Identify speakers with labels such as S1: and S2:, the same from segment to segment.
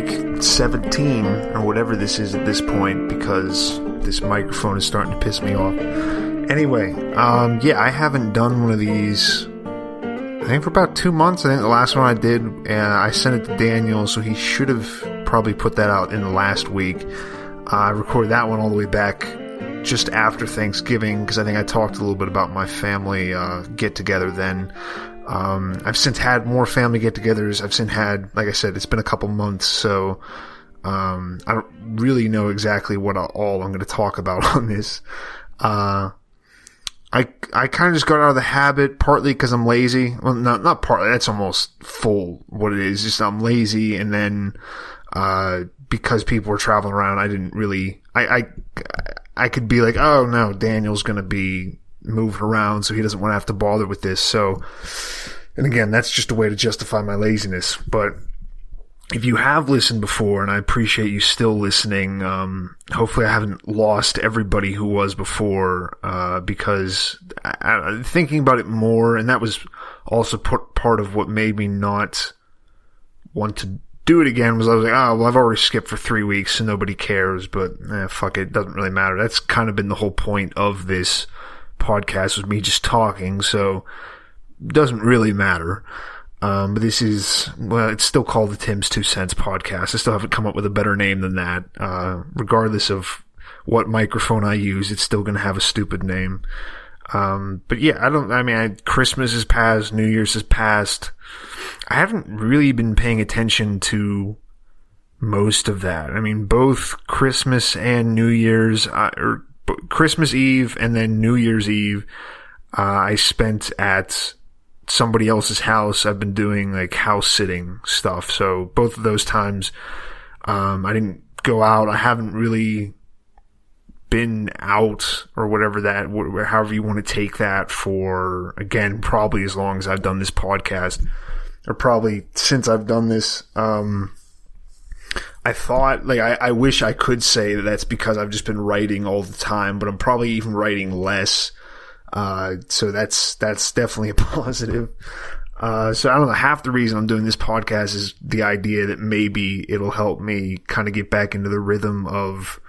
S1: week 17 or whatever this is at this point, because this microphone is starting to piss me off. Anyway, I haven't done one of these, I think, for about 2 months. I think the last one I did, I sent it to Daniel, so he should have probably put that out in the last week. I recorded that one all the way back just after Thanksgiving, because I think I talked a little bit about my family get-together then. I've since had more family get-togethers. I've since had, like I said, it's been a couple months, so I don't really know exactly what all I'm going to talk about on this. I kind of just got out of the habit, partly because I'm lazy. Well, not partly. That's almost full what it is. Just I'm lazy, and then because people were traveling around, I didn't really. I could be like, oh no, Daniel's going to be moved around, so he doesn't want to have to bother with this. So, and again, that's just a way to justify my laziness. But if you have listened before, and I appreciate you still listening, hopefully I haven't lost everybody who was before, because thinking about it more, and that was also part of what made me not want to do it again, was I was like, oh, well, I've already skipped for 3 weeks, so nobody cares, but fuck it, doesn't really matter. That's kind of been the whole point of this podcast, was me just talking, so it doesn't really matter. But this is, well, it's still called the Tim's 2 Cents podcast. I still haven't come up with a better name than that. Regardless of what microphone I use, it's still going to have a stupid name. But yeah, Christmas has passed, New Year's has passed. I haven't really been paying attention to most of that. I mean, both Christmas and New Year's, or Christmas Eve and then New Year's Eve, I spent at somebody else's house. I've been doing like house sitting stuff. So both of those times, I didn't go out. I haven't really been out or whatever however you want to take that for, again, probably as long as I've done this podcast, or probably since I've done this. I thought, like, I wish I could say that that's because I've just been writing all the time, but I'm probably even writing less. So that's definitely a positive. So I don't know, half the reason I'm doing this podcast is the idea that maybe it'll help me kind of get back into the rhythm of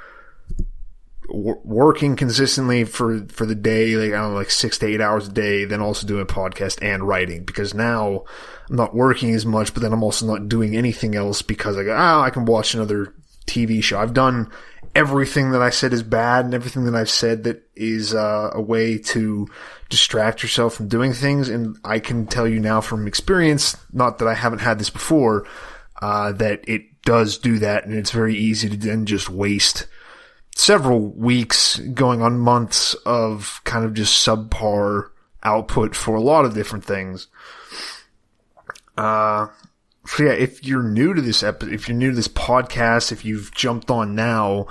S1: working consistently for the day, like, I don't know, like 6 to 8 hours a day, then also doing a podcast and writing, because now I'm not working as much, but then I'm also not doing anything else because I go, I can watch another TV show. I've done everything that I said is bad and everything that I've said that is a way to distract yourself from doing things. And I can tell you now from experience, not that I haven't had this before, that it does do that. And it's very easy to then just waste several weeks, going on months, of kind of just subpar output for a lot of different things. So yeah, if you're new to this if you're new to this podcast, if you've jumped on now,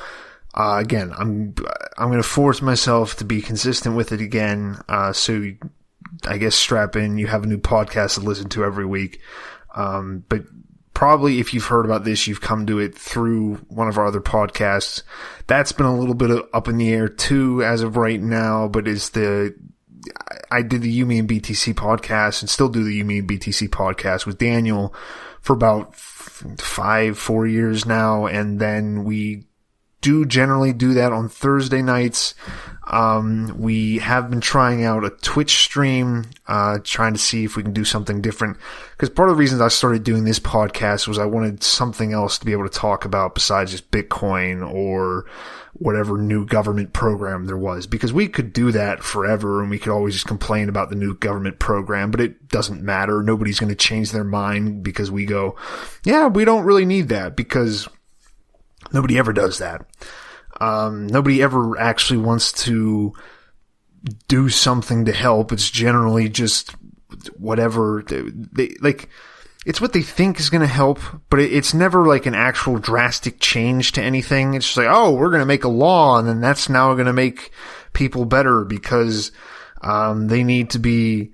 S1: again, I'm going to force myself to be consistent with it again. So I guess strap in. You have a new podcast to listen to every week. But probably if you've heard about this, you've come to it through one of our other podcasts. That's been a little bit up in the air too, as of right now, but I did the You, Me, and BTC podcast, and still do the You, Me, and BTC podcast with Daniel for about 4 years now. And then we do generally do that on Thursday nights. We have been trying out a Twitch stream, trying to see if we can do something different. Because part of the reasons I started doing this podcast was I wanted something else to be able to talk about besides just Bitcoin or whatever new government program there was. Because we could do that forever, and we could always just complain about the new government program, but it doesn't matter. Nobody's going to change their mind because we go, yeah, we don't really need that, because nobody ever does that. Nobody ever actually wants to do something to help. It's generally just whatever they like. It's what they think is going to help, but it's never like an actual drastic change to anything. It's just like, oh, we're going to make a law, and then that's now going to make people better because they need to be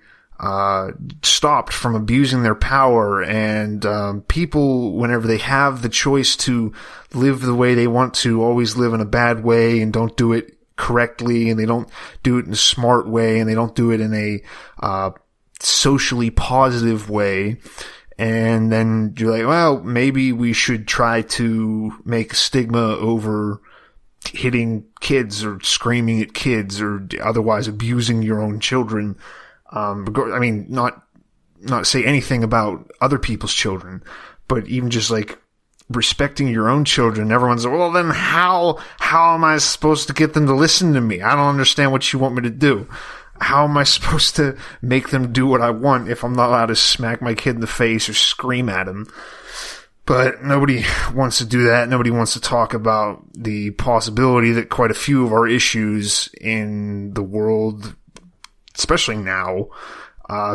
S1: stopped from abusing their power. And people, whenever they have the choice to live the way they want to, always live in a bad way and don't do it correctly, and they don't do it in a smart way, and they don't do it in a socially positive way. And then you're like, well, maybe we should try to make stigma over hitting kids or screaming at kids or otherwise abusing your own children. I mean, not say anything about other people's children, but even just like respecting your own children. Everyone's like, well, then how am I supposed to get them to listen to me? I don't understand what you want me to do. How am I supposed to make them do what I want if I'm not allowed to smack my kid in the face or scream at him? But nobody wants to do that. Nobody wants to talk about the possibility that quite a few of our issues in the world, especially now,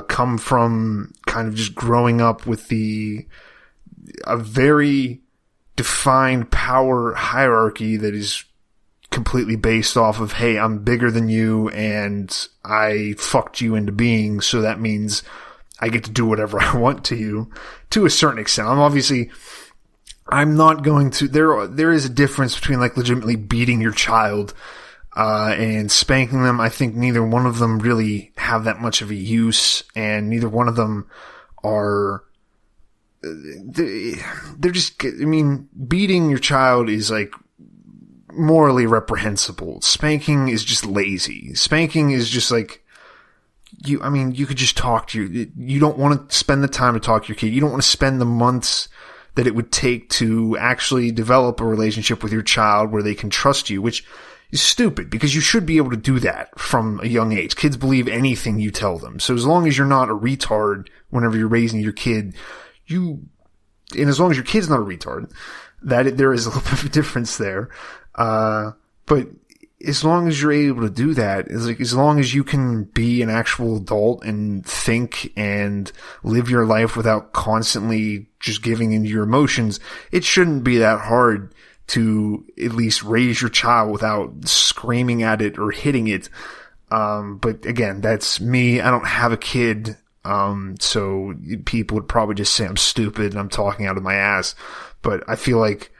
S1: come from kind of just growing up with a very defined power hierarchy that is completely based off of, hey, I'm bigger than you and I fucked you into being, so that means I get to do whatever I want to you, to a certain extent. I'm not going to, there is a difference between like legitimately beating your child, and spanking them. I think neither one of them really have that much of a use, and neither one of them are, they're just, I mean, beating your child is like morally reprehensible. Spanking is just lazy. Spanking is just like, you could just talk to you don't want to spend the time to talk to your kid. You don't want to spend the months that it would take to actually develop a relationship with your child where they can trust you, which is stupid because you should be able to do that from a young age. Kids believe anything you tell them. So as long as you're not a retard whenever you're raising your kid, and as long as your kid's not a retard, there is a little bit of a difference there. But as long as you're able to do that, it's like, as long as you can be an actual adult and think and live your life without constantly just giving into your emotions, it shouldn't be that hard to at least raise your child without screaming at it or hitting it. But again, that's me. I don't have a kid. So people would probably just say I'm stupid and I'm talking out of my ass. But I feel like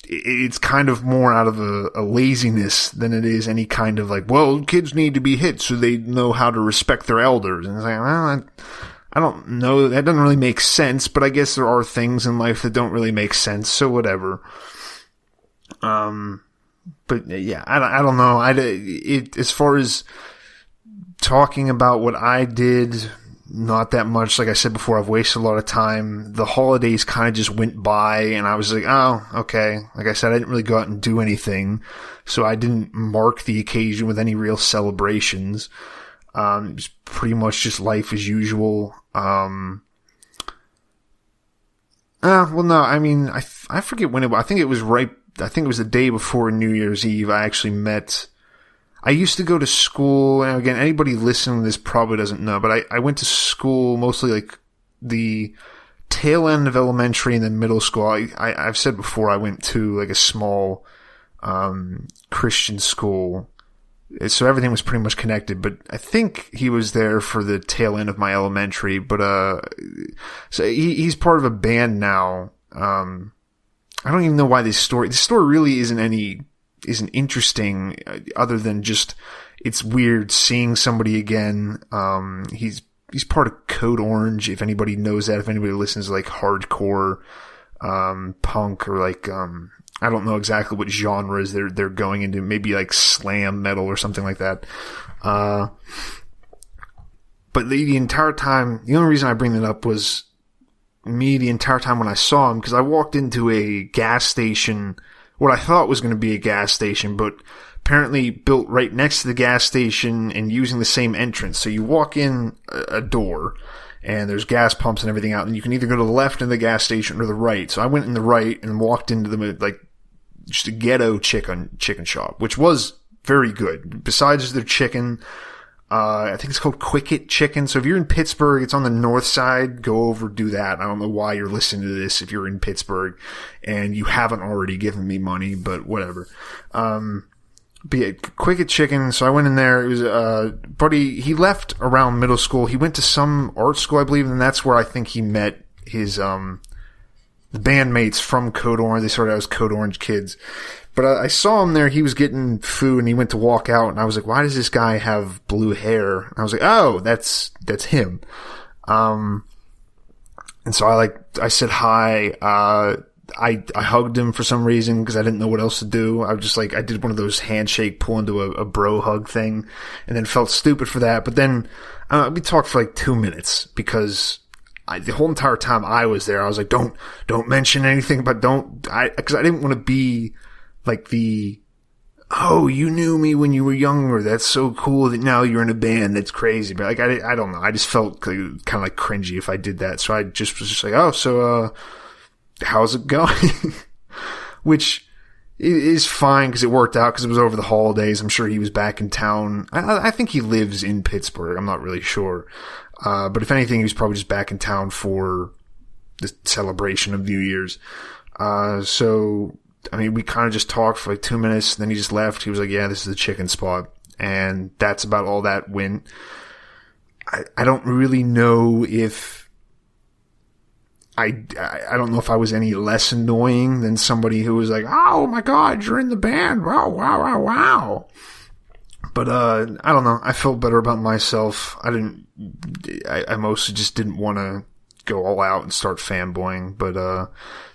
S1: it's kind of more out of a laziness than it is any kind of like, well, kids need to be hit so they know how to respect their elders. And it's like, well, I don't know. That doesn't really make sense, but I guess there are things in life that don't really make sense. So whatever. But yeah, I don't know. As far as talking about what I did, not that much. Like I said before, I've wasted a lot of time. The holidays kind of just went by and I was like, oh, okay. Like I said, I didn't really go out and do anything. So I didn't mark the occasion with any real celebrations. It was pretty much just life as usual. Well, no, I mean, I forget when I think it was the day before New Year's Eve. I used to go to school, and again, anybody listening to this probably doesn't know, but I went to school mostly like the tail end of elementary and then middle school. I've said before, I went to like a small, Christian school. So everything was pretty much connected, but I think he was there for the tail end of my elementary, but, so he's part of a band now. I don't even know why this story really isn't interesting, other than just, it's weird seeing somebody again. He's part of Code Orange, if anybody knows that, if anybody listens to like hardcore, punk, or like, I don't know exactly what genres they're going into, maybe like slam metal or something like that. But the entire time, the only reason I bring that up was the entire time when I saw him, because I walked into a gas station, what I thought was going to be a gas station, but apparently built right next to the gas station and using the same entrance. So you walk in a door and there's gas pumps and everything out, and you can either go to the left in the gas station or the right. So I went in the right and walked into like just a ghetto chicken shop, which was very good. Besides their chicken, I think it's called Quicket Chicken. So if you're in Pittsburgh, it's on the north side. Go over, do that. I don't know why you're listening to this if you're in Pittsburgh and you haven't already given me money, but whatever. But yeah, Quicket Chicken. So I went in there. It was, buddy, he left around middle school. He went to some art school, I believe, and that's where I think he met his, the bandmates from Code Orange. They started out as Code Orange kids. But I saw him there. He was getting food and he went to walk out, and I was like, why does this guy have blue hair? And I was like, oh, that's him. And so I said hi. I hugged him for some reason because I didn't know what else to do. I was just like, I did one of those handshake pull into a bro hug thing, and then felt stupid for that. But then we talked for like 2 minutes because the whole entire time I was there, I was like, don't mention anything, but because I didn't want to be like oh, you knew me when you were younger. That's so cool that now you're in a band. That's crazy. But like, I don't know. I just felt kind of like cringy if I did that. So I just was just like, oh, so, how's it going? Which is fine because it worked out because it was over the holidays. I'm sure he was back in town. I think he lives in Pittsburgh. I'm not really sure. But if anything, he was probably just back in town for the celebration of New Year's. So, I mean, we kind of just talked for like 2 minutes. Then he just left. He was like, yeah, this is the chicken spot. And that's about all that went. I don't really know if I don't know if I was any less annoying than somebody who was like, oh my God, you're in the band. Wow, wow, wow, wow. But, I don't know. I felt better about myself. I mostly just didn't want to go all out and start fanboying. But,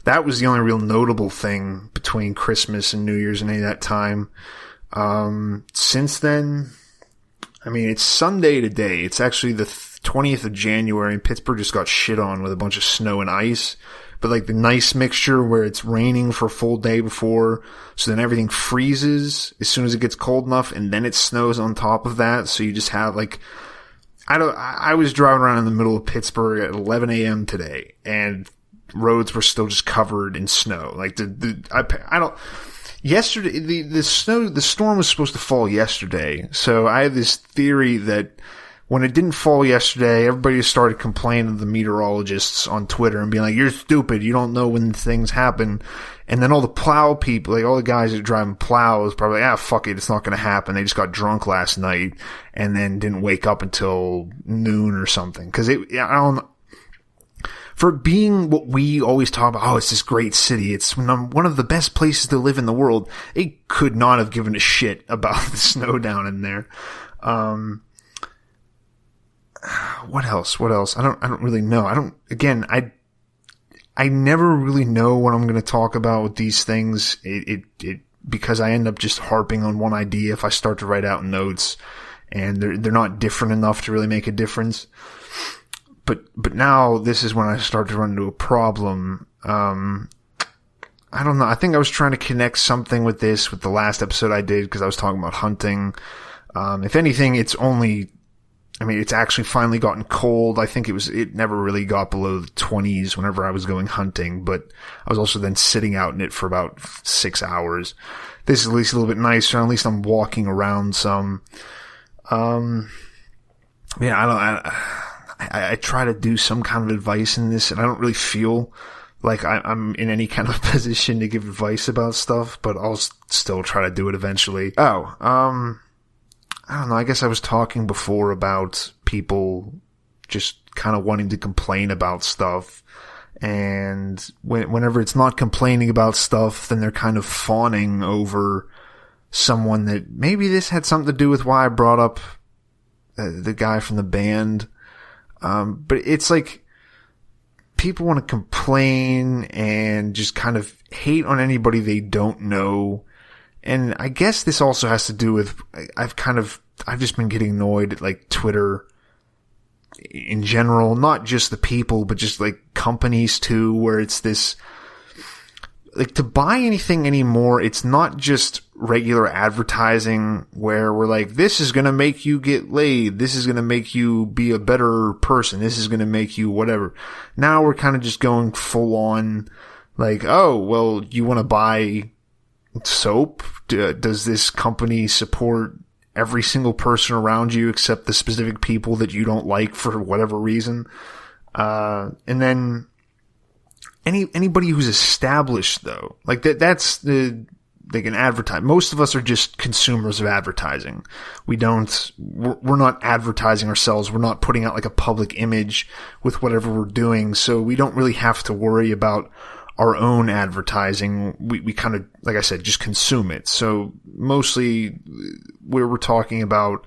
S1: that was the only real notable thing between Christmas and New Year's and any of that time. Since then, I mean, it's Sunday today. It's actually the 20th of January, and Pittsburgh just got shit on with a bunch of snow and ice. But like the nice mixture where it's raining for a full day before, so then everything freezes as soon as it gets cold enough, and then it snows on top of that. So you just have like, I was driving around in the middle of Pittsburgh at 11 a.m. today, and roads were still just covered in snow. Like yesterday, the storm was supposed to fall yesterday. So I have this theory that when it didn't fall yesterday, everybody started complaining to the meteorologists on Twitter and being like, you're stupid. You don't know when things happen. And then all the plow people, like all the guys that are driving plows, probably like, fuck it. It's not going to happen. They just got drunk last night and then didn't wake up until noon or something. Cause I don't, for being what we always talk about, oh, it's this great city. It's one of the best places to live in the world. It could not have given a shit about the snow down in there. What else? I don't really know. I never really know what I'm going to talk about with these things. Because I end up just harping on one idea if I start to write out notes, and they're not different enough to really make a difference. But now this is when I start to run into a problem. I don't know. I think I was trying to connect something with the last episode I did because I was talking about hunting. If anything, it's actually finally gotten cold. I think it never really got below the 20s whenever I was going hunting, but I was also then sitting out in it for about 6 hours. This is at least a little bit nicer. At least I'm walking around some. I try to do some kind of advice in this, and I don't really feel like I'm in any kind of position to give advice about stuff, but I'll still try to do it eventually. I don't know. I guess I was talking before about people just kind of wanting to complain about stuff. And whenever it's not complaining about stuff, then they're kind of fawning over someone that maybe this had something to do with why I brought up the guy from the band. But it's like people want to complain and just kind of hate on anybody they don't know. And I guess this also has to do with, I've just been getting annoyed at like Twitter in general, not just the people, but just like companies too, where it's this, like to buy anything anymore, it's not just regular advertising where we're like, this is going to make you get laid. This is going to make you be a better person. This is going to make you whatever. Now we're kind of just going full on like, oh, well, you want to buy soap? Does this company support every single person around you except the specific people that you don't like for whatever reason? And then anybody who's established though, like that's they can advertise. Most of us are just consumers of advertising. We're not advertising ourselves. We're not putting out like a public image with whatever we're doing. So we don't really have to worry about our own advertising. We kind of, like I said, just consume it. So mostly where we're talking about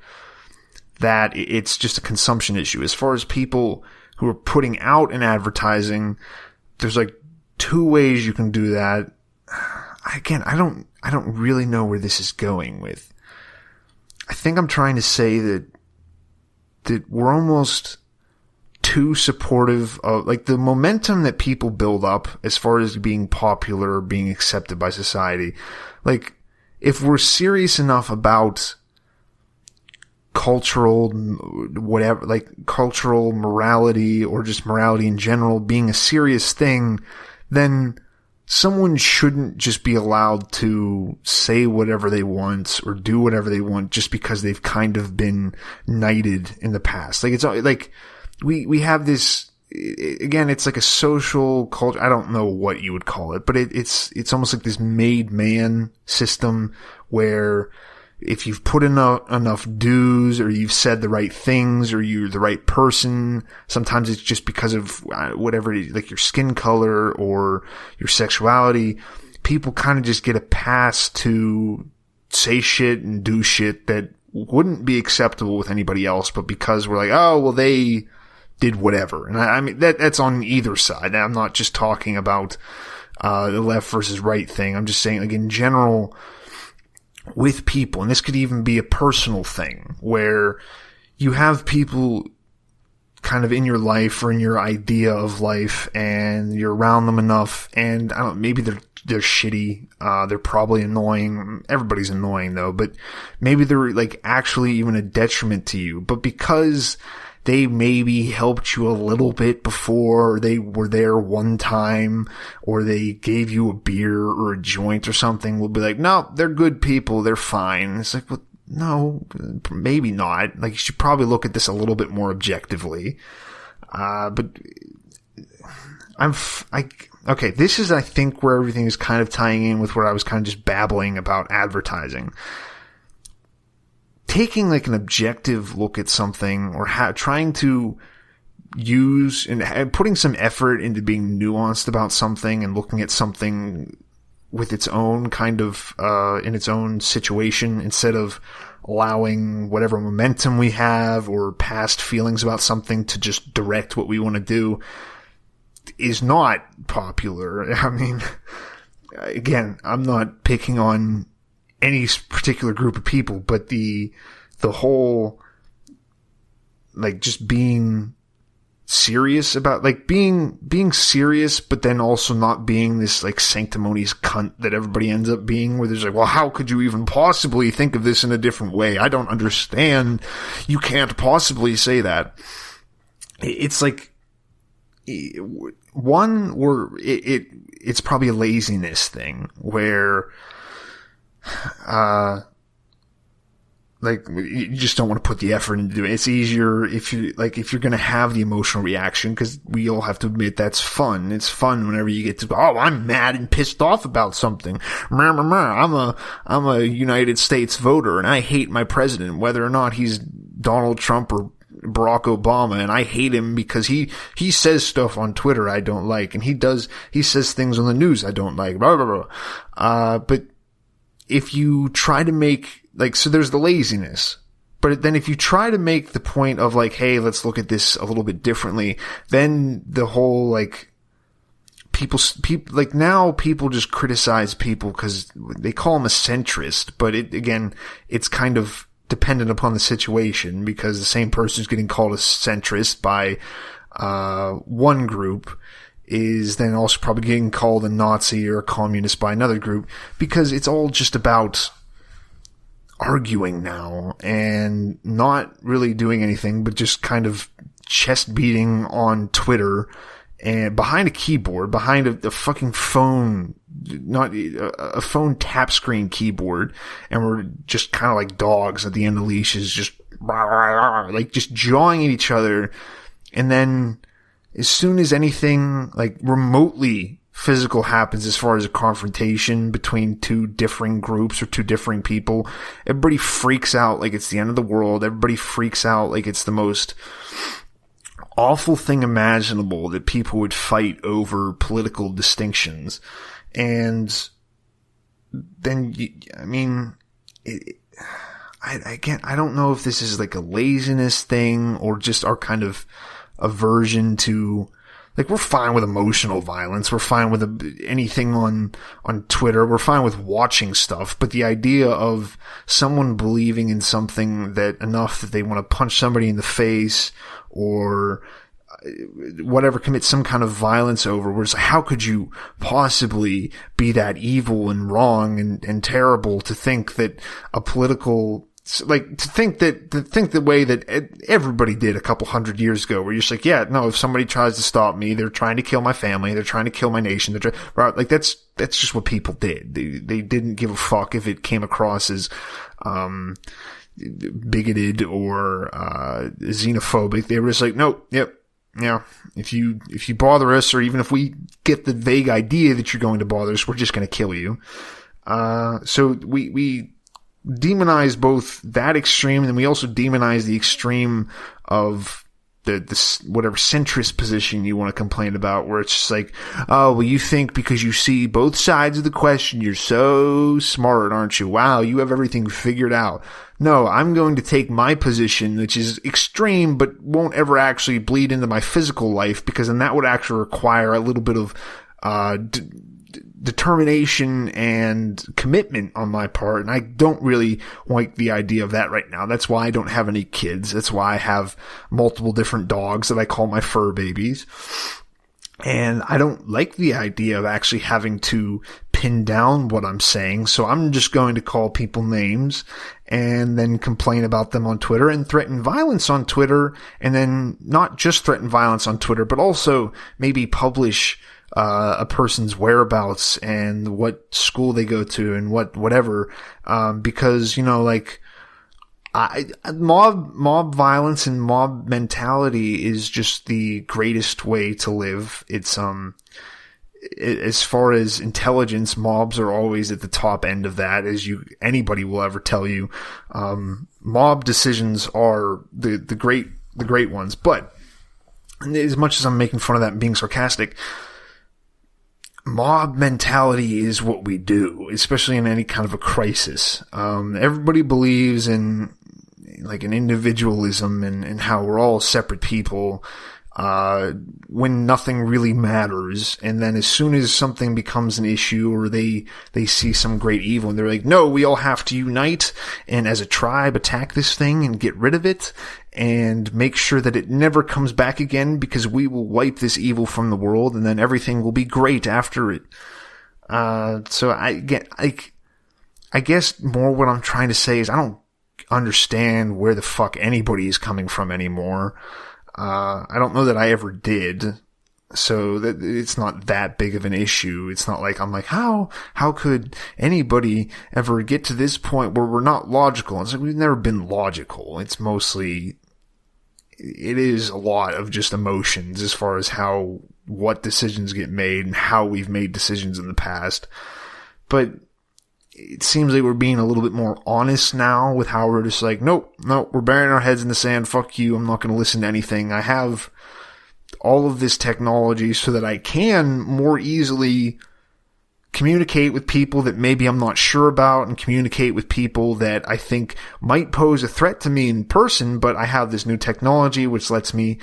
S1: that it's just a consumption issue. As far as people who are putting out an advertising, there's like 2 ways you can do that. Again, I don't really know where this is going with. I think I'm trying to say that we're almost too supportive of, like, the momentum that people build up as far as being popular or being accepted by society. Like, if we're serious enough about cultural, whatever, like cultural morality or just morality in general being a serious thing, then someone shouldn't just be allowed to say whatever they want or do whatever they want just because they've kind of been knighted in the past. Like, it's like we have this, again, it's like a social culture. I don't know what you would call it, but it's almost like this made man system where if you've put enough dues or you've said the right things or you're the right person, sometimes it's just because of whatever it is, like your skin color or your sexuality, people kind of just get a pass to say shit and do shit that wouldn't be acceptable with anybody else, but because we're like, oh, well, they did whatever. And I mean, that's on either side. I'm not just talking about the left versus right thing. I'm just saying, like, in general, with people, and this could even be a personal thing, where you have people kind of in your life or in your idea of life, and you're around them enough, and I don't know, maybe they're shitty, they're probably annoying. Everybody's annoying though, but maybe they're like actually even a detriment to you, but because they maybe helped you a little bit before, or they were there one time, or they gave you a beer or a joint or something, we'll be like, no, they're good people, they're fine. It's like, well, no, maybe not. Like, you should probably look at this a little bit more objectively. But okay, this is, I think, where everything is kind of tying in with what I was kind of just babbling about advertising. Taking like an objective look at something, or trying to use and putting some effort into being nuanced about something and looking at something with its own kind of, in its own situation, instead of allowing whatever momentum we have or past feelings about something to just direct what we want to do, is not popular. I mean, again, I'm not picking on any particular group of people, but the whole, like, just being serious about, like, being serious, but then also not being this, like, sanctimonious cunt that everybody ends up being, where there's like, well, how could you even possibly think of this in a different way? I don't understand. You can't possibly say that. It's like, one, where it's probably a laziness thing, where like, you just don't want to put the effort into doing it. It's easier if you're going to have the emotional reaction, because we all have to admit that's fun. It's fun whenever you get to, oh, I'm mad and pissed off about something. I'm a United States voter and I hate my president, whether or not he's Donald Trump or Barack Obama, and I hate him because he says stuff on Twitter I don't like, and he says things on the news I don't like, blah, blah, blah. But if you try to make, like, so there's the laziness, but then if you try to make the point of, like, hey, let's look at this a little bit differently, then the whole, like, people, like, now people just criticize people because they call them a centrist, but it's kind of dependent upon the situation, because the same person who's getting called a centrist by one group is then also probably getting called a Nazi or a communist by another group, because it's all just about arguing now and not really doing anything but just kind of chest beating on Twitter and behind a keyboard, behind a fucking phone, not a phone tap screen keyboard, and we're just kind of like dogs at the end of leashes, just like just jawing at each other. And then as soon as anything like remotely physical happens, as far as a confrontation between two differing groups or two differing people, everybody freaks out like it's the end of the world. Everybody freaks out like it's the most awful thing imaginable, that people would fight over political distinctions. And then, I don't know if this is like a laziness thing or just our kind of aversion to, like, we're fine with emotional violence. We're fine with anything on Twitter. We're fine with watching stuff. But the idea of someone believing in something that enough that they want to punch somebody in the face or whatever, commit some kind of violence over, where it's like, how could you possibly be that evil and wrong and terrible to think that a political, like, to think the way that everybody did a couple hundred years ago, where you're just like, yeah, no, if somebody tries to stop me, they're trying to kill my family, they're trying to kill my nation, like, that's just what people did. They didn't give a fuck if it came across as, bigoted or, xenophobic. They were just like, nope, yep. Yeah, if you bother us, or even if we get the vague idea that you're going to bother us, we're just going to kill you. So we demonize both that extreme, and then we also demonize the extreme of the whatever centrist position you want to complain about, where it's just like, oh, well, you think because you see both sides of the question, you're so smart, aren't you? Wow, you have everything figured out. No, I'm going to take my position, which is extreme, but won't ever actually bleed into my physical life, because then that would actually require a little bit of determination and commitment on my part, and I don't really like the idea of that right now. That's why I don't have any kids. That's why I have multiple different dogs that I call my fur babies. And I don't like the idea of actually having to pin down what I'm saying, so I'm just going to call people names and then complain about them on Twitter and threaten violence on Twitter, and then not just threaten violence on Twitter, but also maybe publish a person's whereabouts and what school they go to and whatever, because, you know, like, mob violence and mob mentality is just the greatest way to live. It's, as far as intelligence, mobs are always at the top end of that, as anybody will ever tell you. Mob decisions are the great ones. But as much as I'm making fun of that and being sarcastic, mob mentality is what we do, especially in any kind of a crisis. Everybody believes in, like, an individualism and how we're all separate people, when nothing really matters. And then as soon as something becomes an issue, or they see some great evil, and they're like, no, we all have to unite and as a tribe attack this thing and get rid of it and make sure that it never comes back again, because we will wipe this evil from the world and then everything will be great after it. So I guess more what I'm trying to say is I don't understand where the fuck anybody is coming from anymore. I don't know that I ever did, so that it's not that big of an issue. It's not like I'm like, how could anybody ever get to this point where we're not logical? It's like, we've never been logical. It is a lot of just emotions as far as what decisions get made and how we've made decisions in the past. But it seems like we're being a little bit more honest now with how we're just like, nope, we're burying our heads in the sand. Fuck you. I'm not going to listen to anything. I have all of this technology so that I can more easily communicate with people that maybe I'm not sure about, and communicate with people that I think might pose a threat to me in person, but I have this new technology which lets me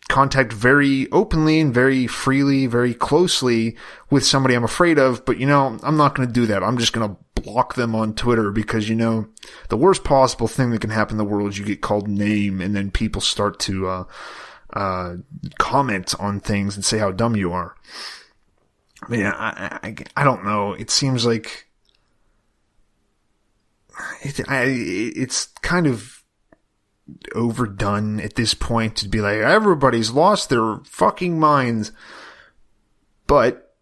S1: contact very openly and very freely, very closely with somebody I'm afraid of. But, you know, I'm not going to do that. I'm just going to block them on Twitter, because, you know, the worst possible thing that can happen in the world is you get called name, and then people start to comment on things and say how dumb you are. I mean, I don't know. It seems like it's kind of overdone at this point to be like, everybody's lost their fucking minds. But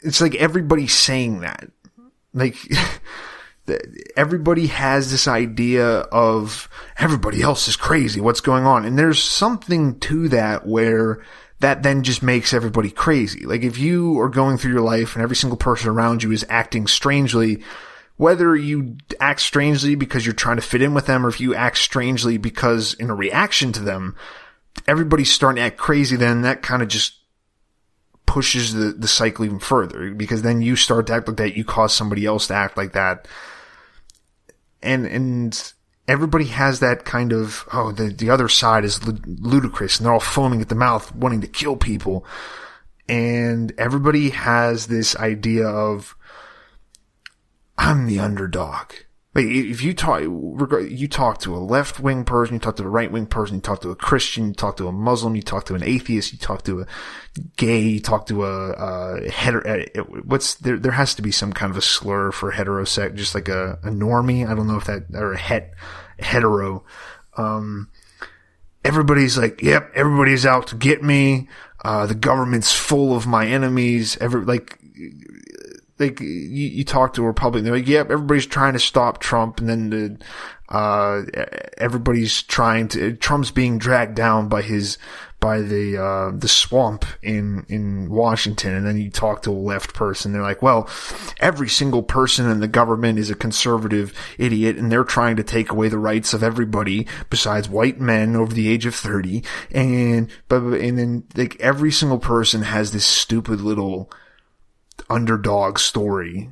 S1: it's like everybody's saying that. Like, everybody has this idea of everybody else is crazy. What's going on? And there's something to that where that then just makes everybody crazy. Like, if you are going through your life and every single person around you is acting strangely, whether you act strangely because you're trying to fit in with them, or if you act strangely because in a reaction to them, everybody's starting to act crazy, then that kind of just pushes the cycle even further, because then you start to act like that, you cause somebody else to act like that. and everybody has that kind of, the other side is ludicrous, and they're all foaming at the mouth wanting to kill people. And everybody has this idea of, I'm the underdog. Like, if you talk to a left-wing person, you talk to a right-wing person, you talk to a Christian, you talk to a Muslim, you talk to an atheist, you talk to a gay, you talk to a there has to be some kind of a slur for heterosex, just like a normie. I don't know if that, or a hetero. Everybody's like, yep, everybody's out to get me. The government's full of my enemies. You talk to a Republican, they're like, yep, everybody's trying to stop Trump, and then everybody's Trump's being dragged down by the swamp in Washington. And then you talk to a left person, they're like, well, every single person in the government is a conservative idiot, and they're trying to take away the rights of everybody besides white men over the age of 30. And then, like, every single person has this stupid little underdog story,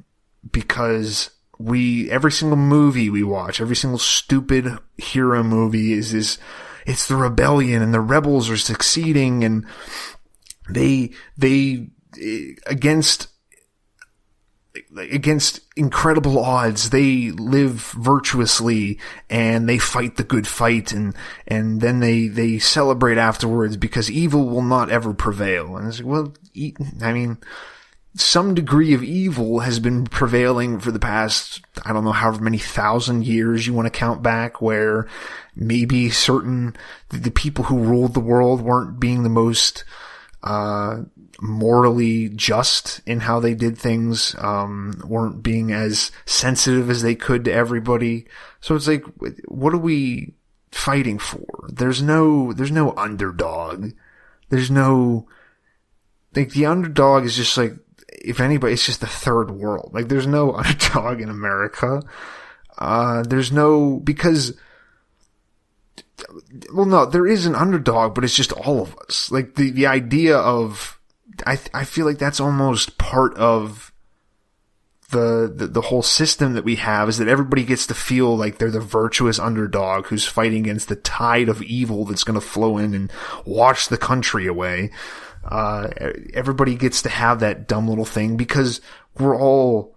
S1: because every single movie we watch, every single stupid hero movie is this, it's the rebellion, and the rebels are succeeding, and they against incredible odds, they live virtuously, and they fight the good fight, and then they celebrate afterwards because evil will not ever prevail. And it's like, well, I mean, some degree of evil has been prevailing for the past, I don't know, however many thousand years you want to count back, where maybe the people who ruled the world weren't being the most morally just in how they did things, weren't being as sensitive as they could to everybody. So it's like, what are we fighting for? There's no underdog. There's no, like, the underdog is just like, if anybody, it's just the third world. Like, there's no underdog in America. Because, well, no, there is an underdog, but it's just all of us. Like, the idea of, I feel like that's almost part of the whole system that we have, is that everybody gets to feel like they're the virtuous underdog who's fighting against the tide of evil that's going to flow in and wash the country away. Everybody gets to have that dumb little thing because we're all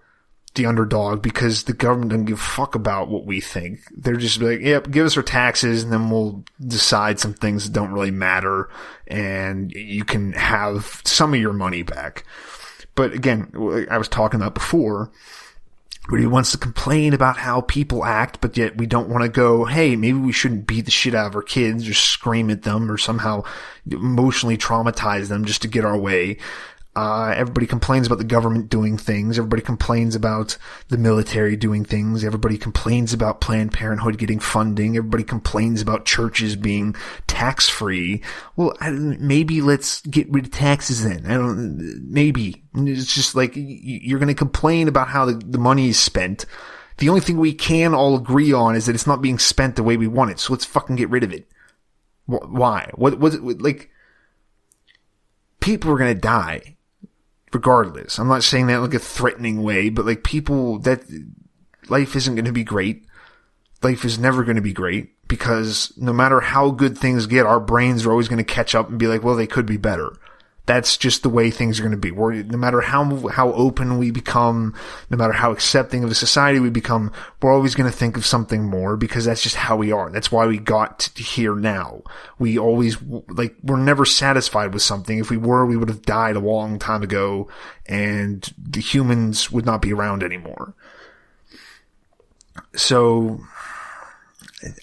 S1: the underdog, because the government doesn't give a fuck about what we think. They're just like, yep, give us our taxes, and then we'll decide some things that don't really matter, and you can have some of your money back. But again, I was talking about before, where he wants to complain about how people act, but yet we don't want to go, hey, maybe we shouldn't beat the shit out of our kids or scream at them or somehow emotionally traumatize them just to get our way. Everybody complains about the government doing things. Everybody complains about the military doing things. Everybody complains about Planned Parenthood getting funding. Everybody complains about churches being tax-free. Well, maybe let's get rid of taxes then. Maybe. It's just like, you're going to complain about how the money is spent. The only thing we can all agree on is that it's not being spent the way we want it. So let's fucking get rid of it. Why? What was it like? People are going to die. Regardless. I'm not saying that in like a threatening way, but like, people, that life isn't going to be great. Life is never going to be great, because no matter how good things get, our brains are always going to catch up and be like, well, they could be better. That's just the way things are going to be. No matter how open we become, no matter how accepting of a society we become, we're always going to think of something more, because that's just how we are. That's why we got to here now. We always, like, we're never satisfied with something. If we were, we would have died a long time ago, and the humans would not be around anymore. So,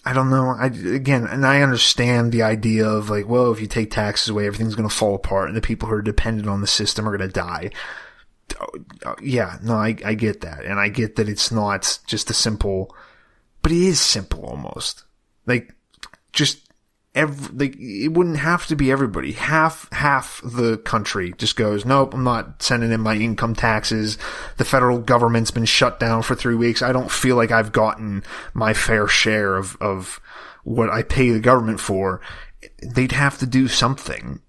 S1: I don't know. And I understand the idea of like, well, if you take taxes away, everything's going to fall apart, and the people who are dependent on the system are going to die. Yeah, no, I get that. And I get that it's not just a simple, but it is simple almost. Like, just it wouldn't have to be everybody. Half the country just goes, nope, I'm not sending in my income taxes. The federal government's been shut down for 3 weeks. I don't feel like I've gotten my fair share of what I pay the government for. They'd have to do something.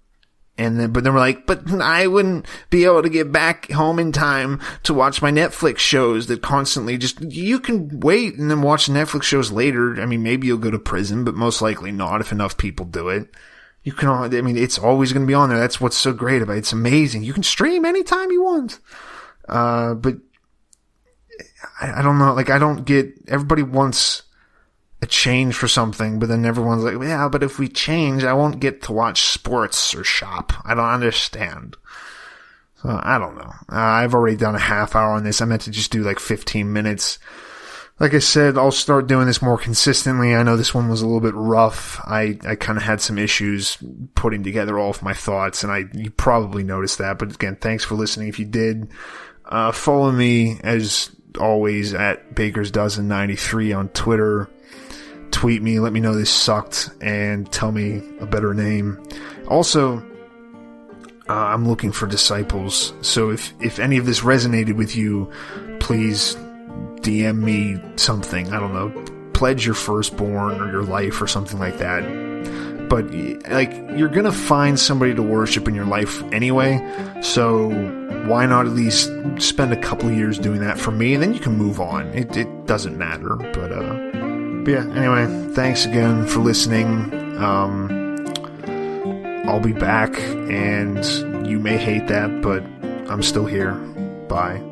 S1: But then we're like, but I wouldn't be able to get back home in time to watch my Netflix shows that constantly you can wait and then watch Netflix shows later. I mean, maybe you'll go to prison, but most likely not if enough people do it. It's always going to be on there. That's what's so great about it. It's amazing. You can stream anytime you want. But I don't know. Like, I don't get, everybody wants a change for something, but then everyone's like, yeah, but if we change, I won't get to watch sports or shop. I don't understand. So, I don't know. I've already done a half hour on this. I meant to just do like 15 minutes. Like I said, I'll start doing this more consistently. I know this one was a little bit rough. I kind of had some issues putting together all of my thoughts, and you probably noticed that. But again, thanks for listening. If you did, follow me as always at BakersDozen93 on Twitter. Tweet me, let me know this sucked, and tell me a better name. Also, I'm looking for disciples, so if any of this resonated with you, please DM me something. I don't know, pledge your firstborn or your life or something like that. But, like, you're gonna find somebody to worship in your life anyway, so why not at least spend a couple of years doing that for me, and then you can move on. It doesn't matter, but yeah, anyway, thanks again for listening. I'll be back, and you may hate that, but I'm still here. Bye.